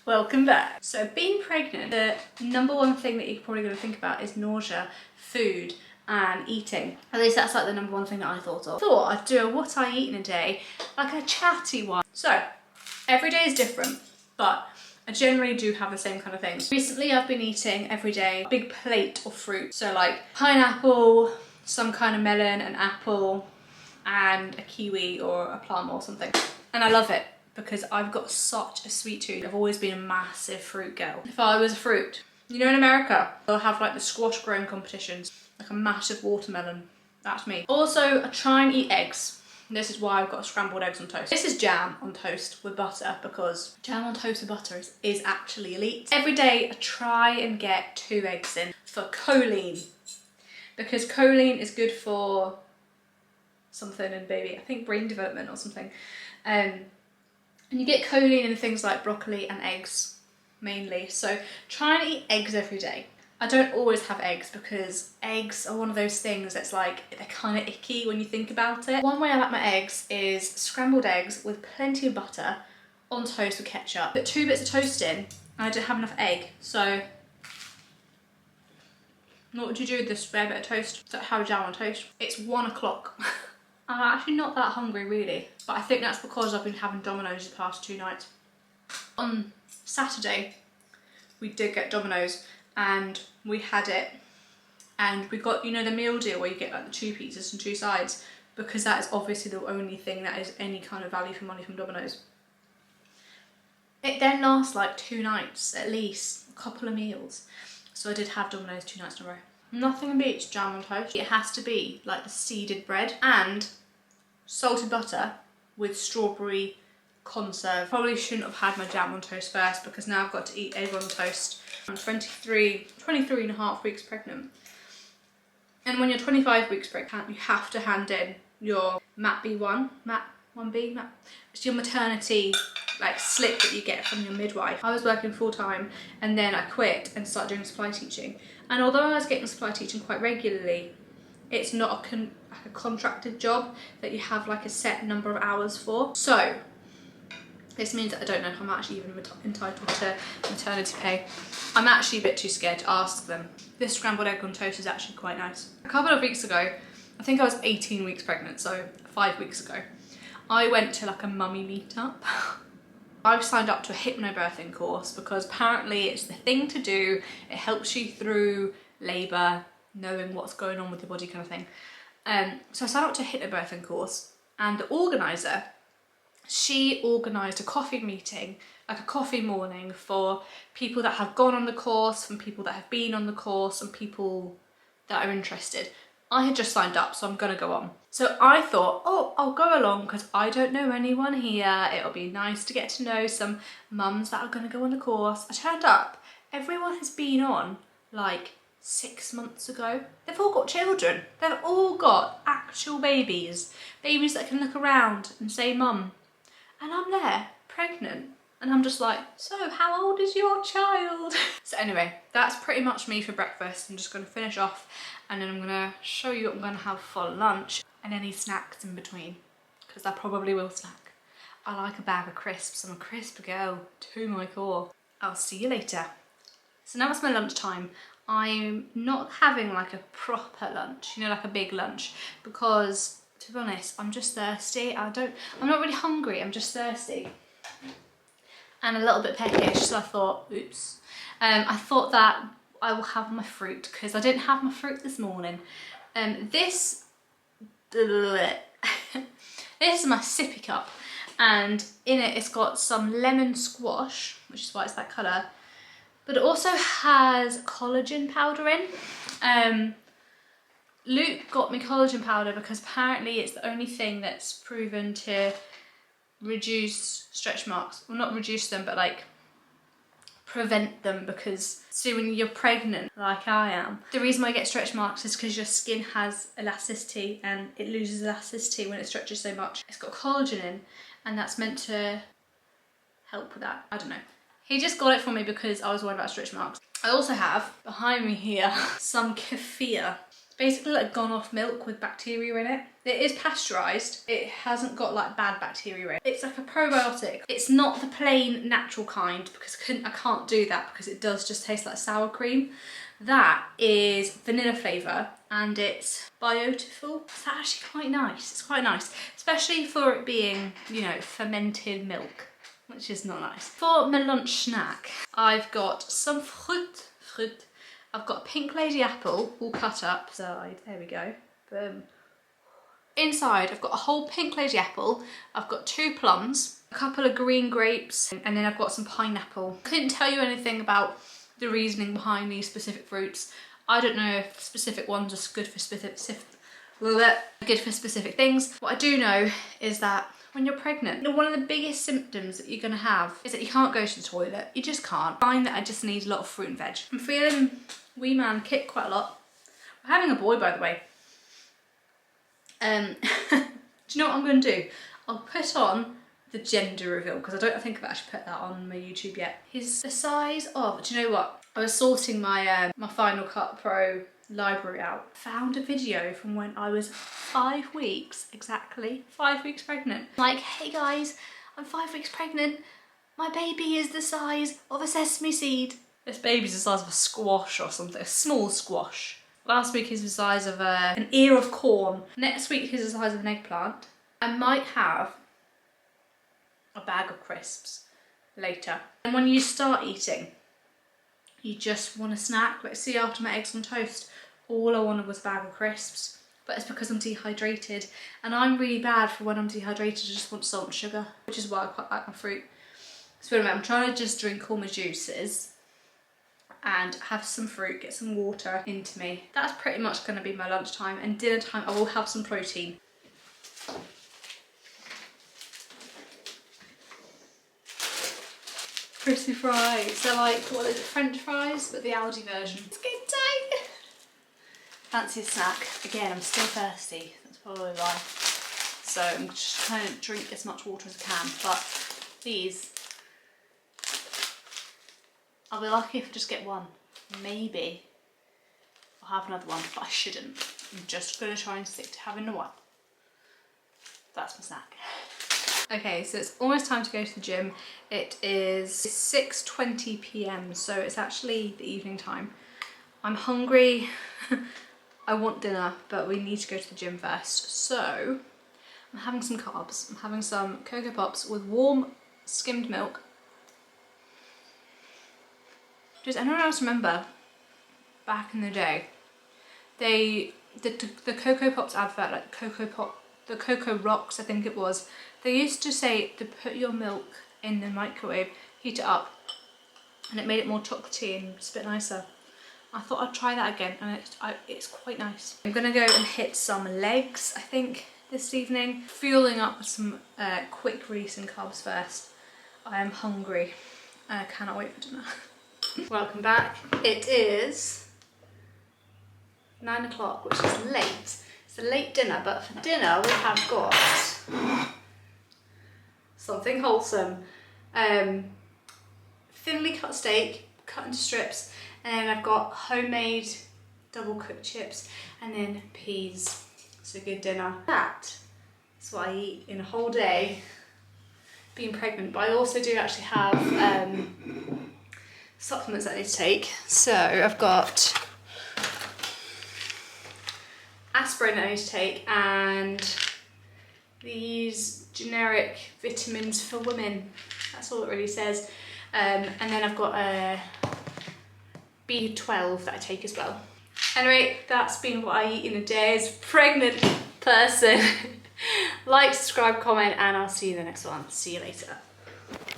Welcome back. So being pregnant, the number one thing that you're probably going to think about is nausea, food and eating. At least that's like the number one thing that I thought of. Thought I'd do a what I eat in a day, like a chatty one. So every day is different, but I generally do have the same kind of things. Recently I've been eating every day a big plate of fruit. So like pineapple, some kind of melon, an apple and a kiwi or a plum or something. And I love it because I've got such a sweet tooth. I've always been a massive fruit girl. If I was a fruit, you know, in America, they'll have like the squash growing competitions, like a massive watermelon. That's me. Also, I try and eat eggs. This is why I've got scrambled eggs on toast. This is jam on toast with butter because jam on toast with butter is actually elite. Every day I try and get 2 eggs in for choline because choline is good for something in baby, I think brain development or something. And you get choline in things like broccoli and eggs mainly. So try and eat eggs every day. I don't always have eggs because eggs are one of those things that's like, they're kind of icky when you think about it. One way I like my eggs is scrambled eggs with plenty of butter on toast with ketchup. Put 2 bits of toast in and I don't have enough egg. So what would you do with this spare bit of toast? So have a jam on toast. It's 1 o'clock. I'm actually not that hungry really, but I think that's because I've been having Domino's the past 2 nights. On Saturday, we did get Domino's and we had it and we got, you know, the meal deal where you get like the 2 pizzas and 2 sides, because that is obviously the only thing that is any kind of value for money from Domino's. It then lasts like 2 nights at least, a couple of meals. So I did have Domino's 2 nights in a row. Nothing beats jam on toast. It has to be like the seeded bread and salted butter with strawberry conserve. Probably shouldn't have had my jam on toast first because now I've got to eat egg on toast. I'm 23 and a half weeks pregnant. And when you're 25 weeks pregnant, you have to hand in your MAT B1, MAT 1B, it's your maternity like slip that you get from your midwife. I was working full time and then I quit and started doing supply teaching. And although I was getting supply teaching quite regularly, it's not a contracted job that you have like a set number of hours for. So this means that I don't know if I'm actually even entitled to maternity pay. I'm actually a bit too scared to ask them. This scrambled egg on toast is actually quite nice. A couple of weeks ago, I think I was 18 weeks pregnant, so 5 weeks ago, I went to like a mummy meetup. I've signed up to a hypnobirthing course because apparently it's the thing to do. It helps you through labour, knowing what's going on with your body kind of thing. So I signed up to a hypnobirthing course and the organiser, she organised a coffee meeting, like a coffee morning for people that have gone on the course, from people that have been on the course and people that are interested. I had just signed up, so I'm gonna go on. So I thought, oh, I'll go along because I don't know anyone here. It'll be nice to get to know some mums that are gonna go on the course. I turned up, everyone has been on like 6 months ago. They've all got children. They've all got actual babies. Babies that can look around and say mum. And I'm there, pregnant. And I'm just like, so how old is your child? So anyway, that's pretty much me for breakfast. I'm just gonna finish off and then I'm gonna show you what I'm gonna have for lunch and any snacks in between, because I probably will snack. I like a bag of crisps. I'm a crisp girl to my core. I'll see you later. So now it's my lunchtime. I'm not having like a proper lunch, you know, like a big lunch, because to be honest, I'm just thirsty. I'm not really hungry, I'm just thirsty. And a little bit peckish, so I thought, oops. I thought that I will have my fruit because I didn't have my fruit this morning. This is my sippy cup, and in it it's got some lemon squash, which is why it's that colour, but it also has collagen powder in. Luke got me collagen powder because apparently it's the only thing that's proven to reduce stretch marks. Well, not reduce them, but like prevent them, because see, when you're pregnant like I am, the reason why I get stretch marks is because your skin has elasticity and it loses elasticity when it stretches so much. It's got collagen in and that's meant to help with that. I don't know. He just got it for me because I was worried about stretch marks. I also have behind me here some kefir. basically like gone off milk with bacteria in it. It is pasteurised. It hasn't got like bad bacteria in it. It's like a probiotic. It's not the plain natural kind because I can't do that because it does just taste like sour cream. That is vanilla flavour and it's beautiful. It's actually quite nice. It's quite nice, especially for it being, you know, fermented milk, which is not nice. For my lunch snack, I've got some fruit. I've got a pink lady apple all cut up. Side, there we go. Boom. Inside, I've got a whole pink lady apple. I've got 2 plums, a couple of green grapes, and then I've got some pineapple. I couldn't tell you anything about the reasoning behind these specific fruits. I don't know if specific ones are good for specific things. What I do know is that when you're pregnant, you know, one of the biggest symptoms that you're gonna have is that you can't go to the toilet. You just can't. I find that I just need a lot of fruit and veg. I'm feeling wee man kick quite a lot. We're having a boy, by the way. Do you know what I'm gonna do? I'll put on the gender reveal because I don't think I've actually put that on my YouTube yet. He's the size of, do you know what? I was sorting my my Final Cut Pro library out. Found a video from when I was 5 weeks, exactly 5 weeks pregnant. Like, hey guys, I'm 5 weeks pregnant. My baby is the size of a sesame seed. This baby's the size of a squash or something, a small squash. Last week he's the size of an ear of corn. Next week he's the size of an eggplant. I might have a bag of crisps later. And when you start eating, you just want a snack. Like, see, after my eggs on toast, all I wanted was a bag of crisps. But it's because I'm dehydrated, and I'm really bad for when I'm dehydrated. I just want salt and sugar, which is why I quite like my fruit. So anyway, I'm trying to just drink all my juices and have some fruit, get some water into me. That's pretty much going to be my lunchtime, and dinner time I will have some protein. Crispy fries. They're like, what is it, French fries, but the Aldi version. It's good day. Fancy a snack. Again, I'm still thirsty. That's probably why. So I'm just trying to drink as much water as I can. But these, I'll be lucky if I just get one. Maybe I'll have another one, but I shouldn't. I'm just going to try and stick to having the one. That's my snack. Okay, so it's almost time to go to the gym. It is 6:20 p.m, so it's actually the evening time. I'm hungry. I want dinner, but we need to go to the gym first. So I'm having some carbs. I'm having some Cocoa Pops with warm skimmed milk. Does anyone else remember back in the day, the Cocoa Pops advert, like the Cocoa Rocks, I think it was, they used to say to put your milk in the microwave, heat it up, and it made it more chocolatey and just a bit nicer. I thought I'd try that again, and it's quite nice. I'm gonna go and hit some legs, I think, this evening. Fueling up with some quick releasing carbs first. I am hungry and I cannot wait for dinner. Welcome back. It is 9 o'clock, which is late. It's a late dinner, but for dinner we have got something wholesome. Thinly cut steak, cut into strips, and then I've got homemade double cooked chips, and then peas. It's a good dinner. That's what I eat in a whole day being pregnant, but I also do actually have supplements that I need to take. So I've got aspirin that I need to take, and these generic vitamins for women. That's all it really says. And then I've got a B12 that I take as well. Anyway, that's been what I eat in a day as a pregnant person. Like, subscribe, comment, and I'll see you in the next one. See you later.